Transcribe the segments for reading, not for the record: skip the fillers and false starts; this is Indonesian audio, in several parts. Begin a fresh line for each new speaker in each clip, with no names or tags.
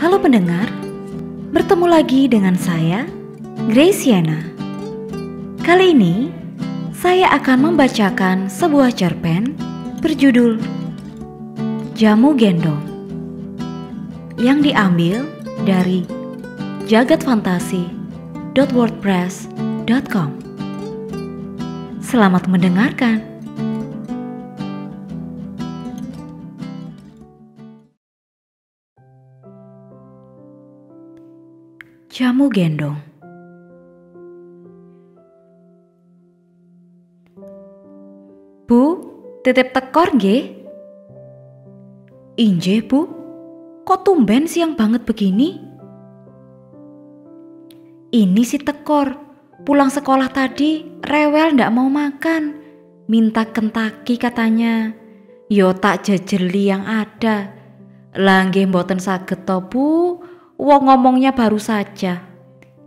Halo pendengar, bertemu lagi dengan saya, Graciana. Kali ini, saya akan membacakan sebuah cerpen berjudul Jamu Gendong yang diambil dari jagatfantasi.wordpress.com. Selamat mendengarkan. Jamu Gendong. Bu, titip tekor nggih? Inje Bu, kok tumben siang banget begini? Ini si tekor, pulang sekolah tadi rewel ndak mau makan, minta Kentucky katanya. Yo tak jejeli yang ada. Lah nggih mboten saged to Bu, wong ngomongnya baru saja.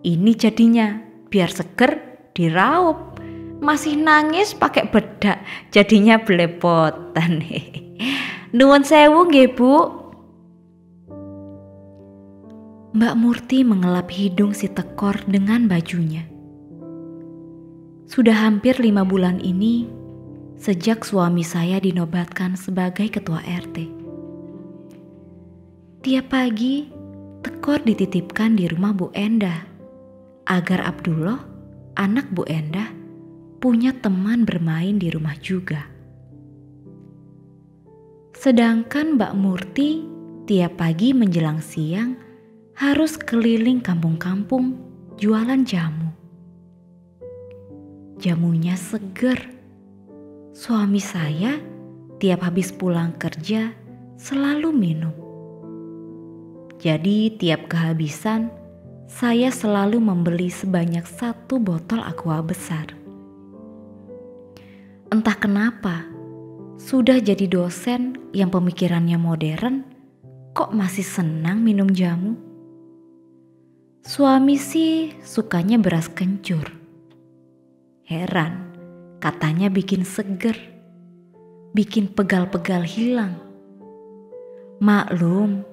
Ini jadinya biar seger diraup. Masih nangis pakai bedak, jadinya belepotan. Nuwun sewu nggih Bu. Mbak Murti mengelap hidung si tekor dengan bajunya. Sudah hampir 5 bulan ini sejak suami saya dinobatkan sebagai ketua RT. Tiap pagi, tekor dititipkan di rumah Bu Endah agar Abdullah, anak Bu Endah, punya teman bermain di rumah juga. Sedangkan Mbak Murti tiap pagi menjelang siang harus keliling kampung-kampung jualan jamu. Jamunya seger. Suami saya tiap habis pulang kerja selalu minum. Jadi tiap kehabisan saya selalu membeli sebanyak 1 botol aqua besar. Entah kenapa, sudah jadi dosen yang pemikirannya modern, kok masih senang minum jamu? Suami sih sukanya beras kencur. Heran, katanya bikin seger, bikin pegal-pegal hilang. Maklum,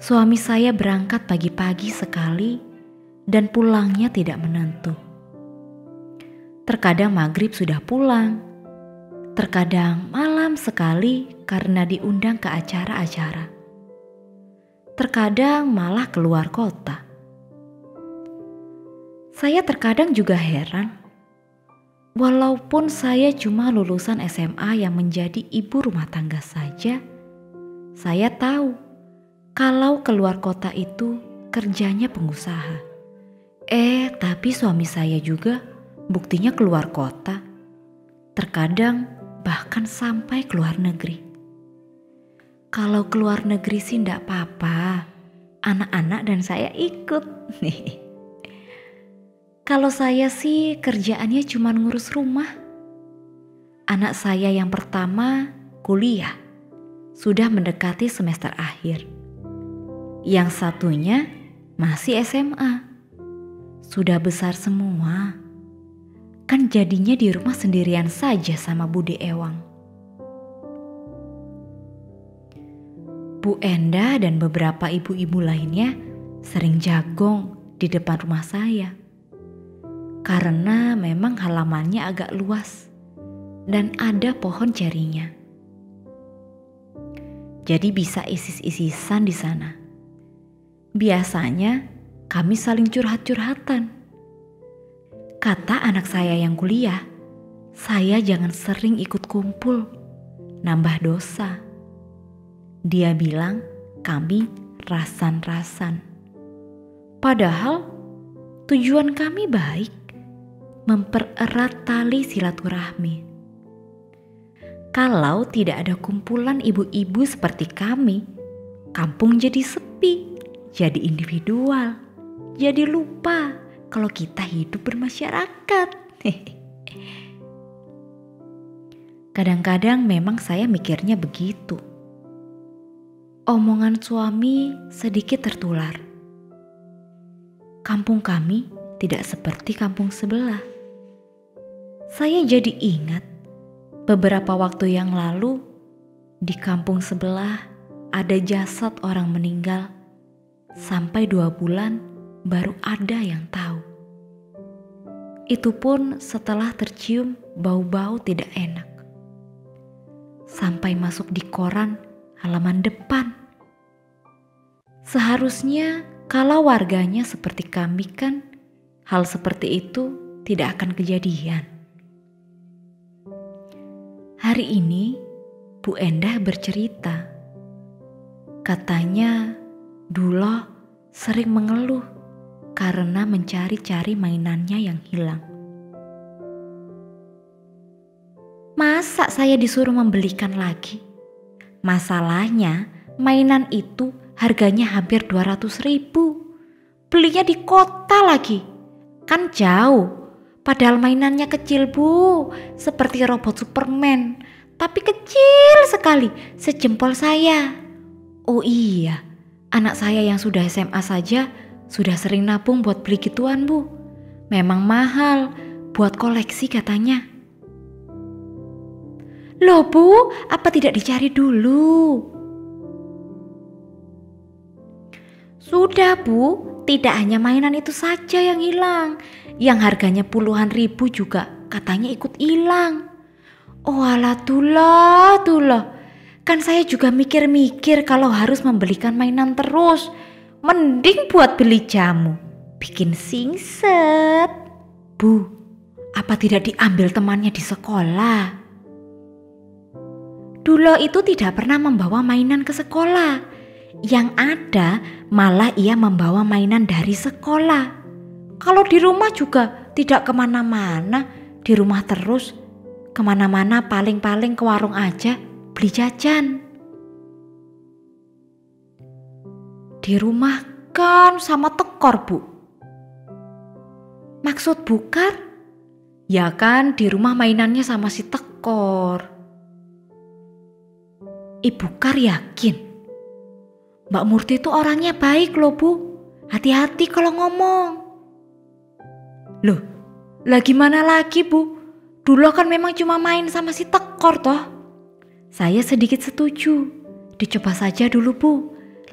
suami saya berangkat pagi-pagi sekali dan pulangnya tidak menentu. Terkadang maghrib sudah pulang, terkadang malam sekali karena diundang ke acara-acara. Terkadang malah keluar kota. Saya terkadang juga heran, walaupun saya cuma lulusan SMA yang menjadi ibu rumah tangga saja, saya tahu kalau keluar kota itu kerjanya pengusaha. Tapi suami saya juga buktinya keluar kota. Terkadang bahkan sampai keluar negeri. Kalau keluar negeri sih ndak apa-apa, anak-anak dan saya ikut. Kalau saya sih kerjaannya cuma ngurus rumah. Anak saya yang pertama kuliah, sudah mendekati semester akhir. Yang satunya masih SMA, sudah besar semua. Kan jadinya di rumah sendirian saja sama Bude Ewang. Bu Endah dan beberapa ibu-ibu lainnya sering jagong di depan rumah saya. Karena memang halamannya agak luas dan ada pohon cerinya. Jadi bisa isis-isisan di sana. Biasanya kami saling curhat-curhatan. Kata anak saya yang kuliah, saya jangan sering ikut kumpul, nambah dosa. Dia bilang kami rasan-rasan. Padahal tujuan kami baik, mempererat tali silaturahmi. Kalau tidak ada kumpulan ibu-ibu seperti kami, kampung jadi sepi, jadi individual, jadi lupa kalau kita hidup bermasyarakat. Kadang-kadang memang saya mikirnya begitu. Omongan suami sedikit tertular. Kampung kami tidak seperti kampung sebelah. Saya jadi ingat beberapa waktu yang lalu di kampung sebelah ada jasad orang meninggal Sampai 2 bulan baru ada yang tahu. Itu pun setelah tercium bau-bau tidak enak. Sampai masuk di koran halaman depan. Seharusnya kalau warganya seperti kami kan, hal seperti itu tidak akan kejadian. Hari ini Bu Endah bercerita. Katanya dulu sering mengeluh karena mencari-cari mainannya yang hilang. Masa saya disuruh membelikan lagi? Masalahnya mainan itu harganya hampir 200.000. Belinya di kota lagi. Kan jauh. Padahal mainannya kecil Bu, seperti robot Superman. Tapi kecil sekali, sejempol saya. Oh iya, anak saya yang sudah SMA saja sudah sering nabung buat beli gituan Bu. Memang mahal, buat koleksi katanya. Loh Bu, apa tidak dicari dulu? Sudah Bu, tidak hanya mainan itu saja yang hilang. Yang harganya puluhan ribu juga katanya ikut hilang. Oh alah tulah. Kan saya juga mikir-mikir kalau harus membelikan mainan terus. Mending buat beli jamu, bikin singset. Bu, apa tidak diambil temannya di sekolah? Dulo itu tidak pernah membawa mainan ke sekolah. Yang ada malah ia membawa mainan dari sekolah. Kalau di rumah juga tidak kemana-mana, di rumah terus. Kemana-mana paling-paling ke warung aja beli jajan. Di rumah kan sama tekor Bu. Maksud Bukar? Ya kan di rumah mainannya sama si tekor. Ibu Kar yakin? Mbak Murti itu orangnya baik loh Bu. Hati-hati kalau ngomong. Loh, lah gimana lagi Bu? Dulu kan memang cuma main sama si tekor toh. Saya sedikit setuju. Dicoba saja dulu Bu.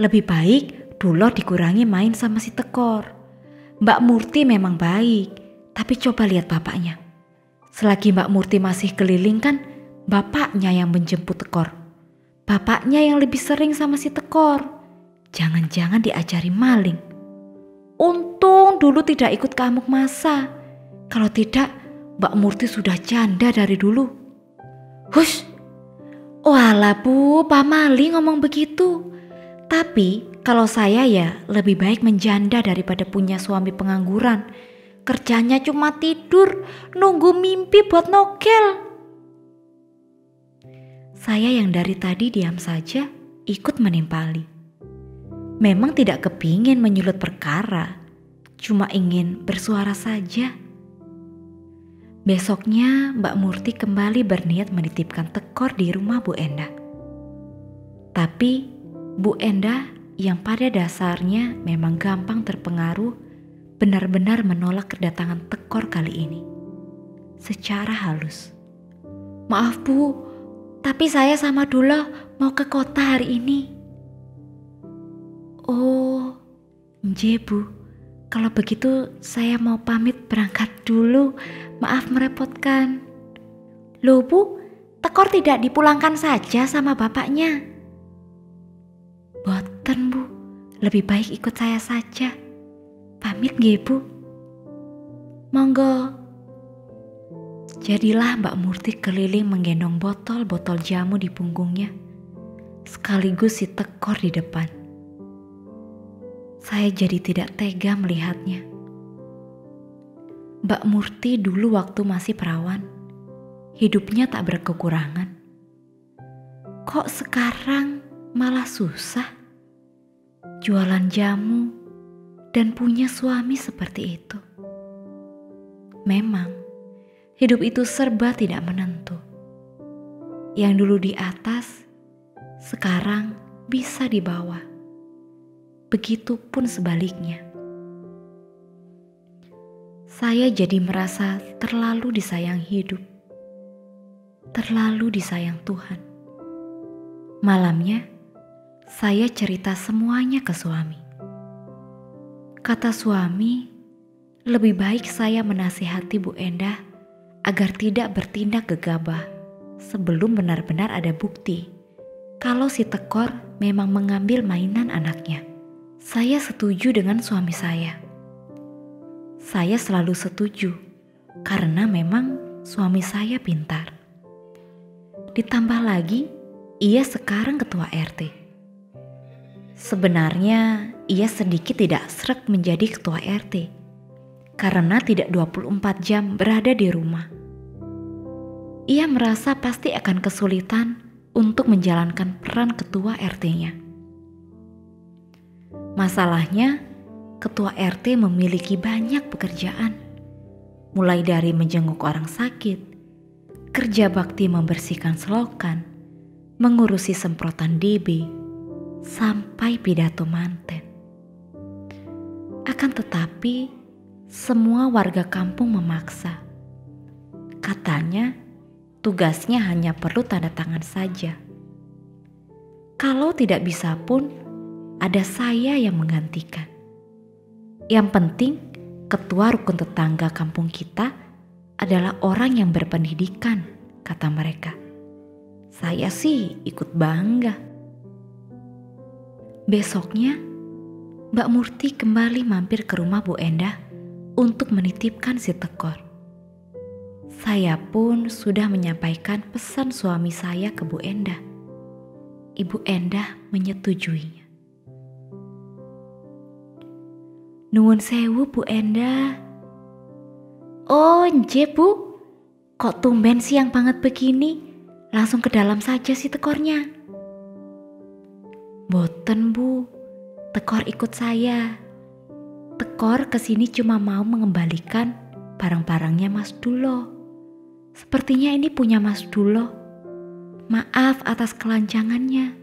Lebih baik dulu dikurangi main sama si tekor. Mbak Murti memang baik, tapi coba lihat bapaknya. Selagi Mbak Murti masih keliling kan, bapaknya yang menjemput tekor. Bapaknya yang lebih sering sama si tekor. Jangan-jangan diajari maling. Untung dulu tidak ikut ke amuk masa. Kalau tidak, Mbak Murti sudah janda dari dulu. Hush! Walah Bu, Pak Mali ngomong begitu. Tapi kalau saya ya lebih baik menjanda daripada punya suami pengangguran. Kerjanya cuma tidur, nunggu mimpi buat nokel. Saya yang dari tadi diam saja ikut menimpali. Memang tidak kepingin menyulut perkara, cuma ingin bersuara saja. Besoknya Mbak Murti kembali berniat menitipkan tekor di rumah Bu Endah. Tapi Bu Endah yang pada dasarnya memang gampang terpengaruh benar-benar menolak kedatangan tekor kali ini. Secara halus. Maaf Bu, tapi saya sama Dula mau ke kota hari ini. Oh, nje Bu. Kalau begitu saya mau pamit berangkat dulu. Maaf merepotkan. Loh Bu, tekor tidak dipulangkan saja sama bapaknya? Boten Bu, lebih baik ikut saya saja. Pamit nggih Bu. Monggo. Jadilah Mbak Murti keliling menggendong botol-botol jamu di punggungnya, sekaligus si tekor di depan. Saya jadi tidak tega melihatnya. Mbak Murti dulu waktu masih perawan, hidupnya tak berkekurangan. Kok sekarang malah susah? Jualan jamu dan punya suami seperti itu. Memang, hidup itu serba tidak menentu. Yang dulu di atas, sekarang bisa di bawah. Begitupun sebaliknya. Saya jadi merasa terlalu disayang hidup, terlalu disayang Tuhan. Malamnya, saya cerita semuanya ke suami. Kata suami, lebih baik saya menasihati Bu Endah agar tidak bertindak gegabah sebelum benar-benar ada bukti kalau si Tekor memang mengambil mainan anaknya. Saya setuju dengan suami saya. Saya selalu setuju karena memang suami saya pintar. Ditambah lagi, ia sekarang ketua RT. Sebenarnya ia sedikit tidak sreg menjadi ketua RT karena tidak 24 jam berada di rumah. Ia merasa pasti akan kesulitan untuk menjalankan peran ketua RT-nya. Masalahnya, ketua RT memiliki banyak pekerjaan, mulai dari menjenguk orang sakit, kerja bakti membersihkan selokan, mengurusi semprotan DB, sampai pidato manten. Akan tetapi, semua warga kampung memaksa. Katanya, tugasnya hanya perlu tanda tangan saja. Kalau tidak bisa pun, ada saya yang menggantikan. Yang penting, ketua rukun tetangga kampung kita adalah orang yang berpendidikan, kata mereka. Saya sih ikut bangga. Besoknya, Mbak Murti kembali mampir ke rumah Bu Endah untuk menitipkan si Tekor. Saya pun sudah menyampaikan pesan suami saya ke Bu Endah. Ibu Endah menyetujuinya. Nuwun sewu Bu Endah. Oh nje Bu, kok tumben siang banget begini? Langsung ke dalam saja si Tekornya. Boten Bu, Tekor ikut saya. Tekor kesini cuma mau mengembalikan barang-barangnya Mas Dulo. Sepertinya ini punya Mas Dulo. Maaf atas kelancangannya.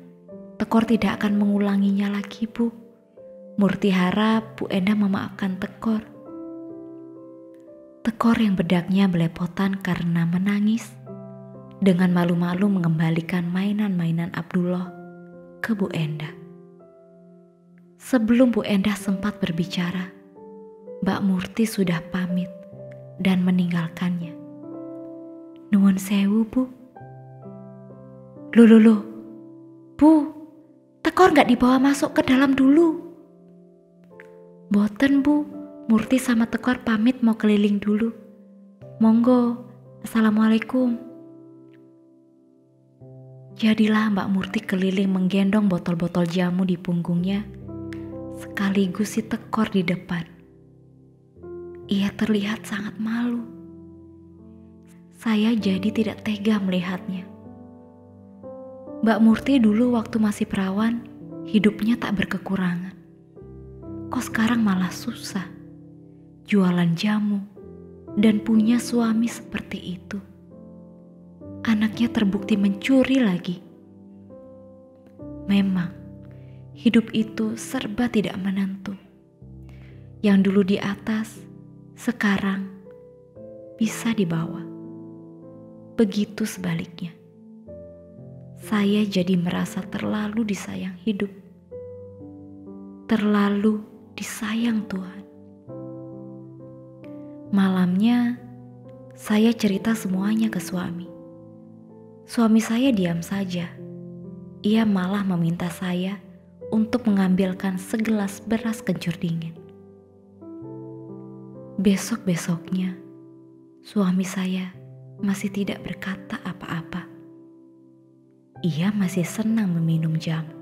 Tekor tidak akan mengulanginya lagi Bu. Murti harap Bu Endah memaafkan Tekor. Tekor yang bedaknya belepotan karena menangis, dengan malu-malu mengembalikan mainan-mainan Abdullah ke Bu Endah. Sebelum Bu Endah sempat berbicara, Mbak Murti sudah pamit dan meninggalkannya. Nuwun sewu Bu. Loh, Bu, Tekor gak dibawa masuk ke dalam dulu? Boten Bu, Murti sama Tekor pamit mau keliling dulu. Monggo, Assalamualaikum. Jadilah Mbak Murti keliling menggendong botol-botol jamu di punggungnya, sekaligus si Tekor di depan. Ia terlihat sangat malu. Saya jadi tidak tega melihatnya. Mbak Murti dulu waktu masih perawan, hidupnya tak berkekurangan. Kok sekarang malah susah, jualan jamu, dan punya suami seperti itu. Anaknya terbukti mencuri lagi. Memang, hidup itu serba tidak menentu. Yang dulu di atas, sekarang bisa di bawah. Begitu sebaliknya. Saya jadi merasa terlalu disayang hidup. Terlalu disayang Tuhan. Malamnya, saya cerita semuanya ke suami. Suami saya diam saja. Ia malah meminta saya untuk mengambilkan segelas beras kencur dingin. Besok-besoknya, suami saya masih tidak berkata apa-apa. Ia masih senang meminum jamu.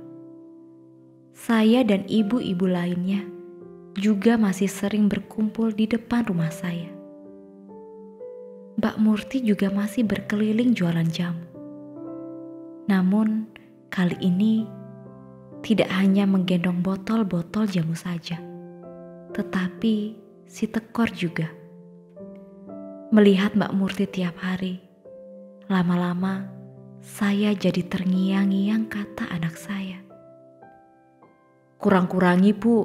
Saya dan ibu-ibu lainnya juga masih sering berkumpul di depan rumah saya. Mbak Murti juga masih berkeliling jualan jamu. Namun kali ini tidak hanya menggendong botol-botol jamu saja, tetapi si Tekor juga. Melihat Mbak Murti tiap hari, lama-lama saya jadi terngiang-ngiang kata anak saya. Kurang-kurangi Bu,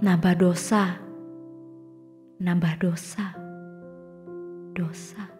nambah dosa. Nambah dosa. Dosa.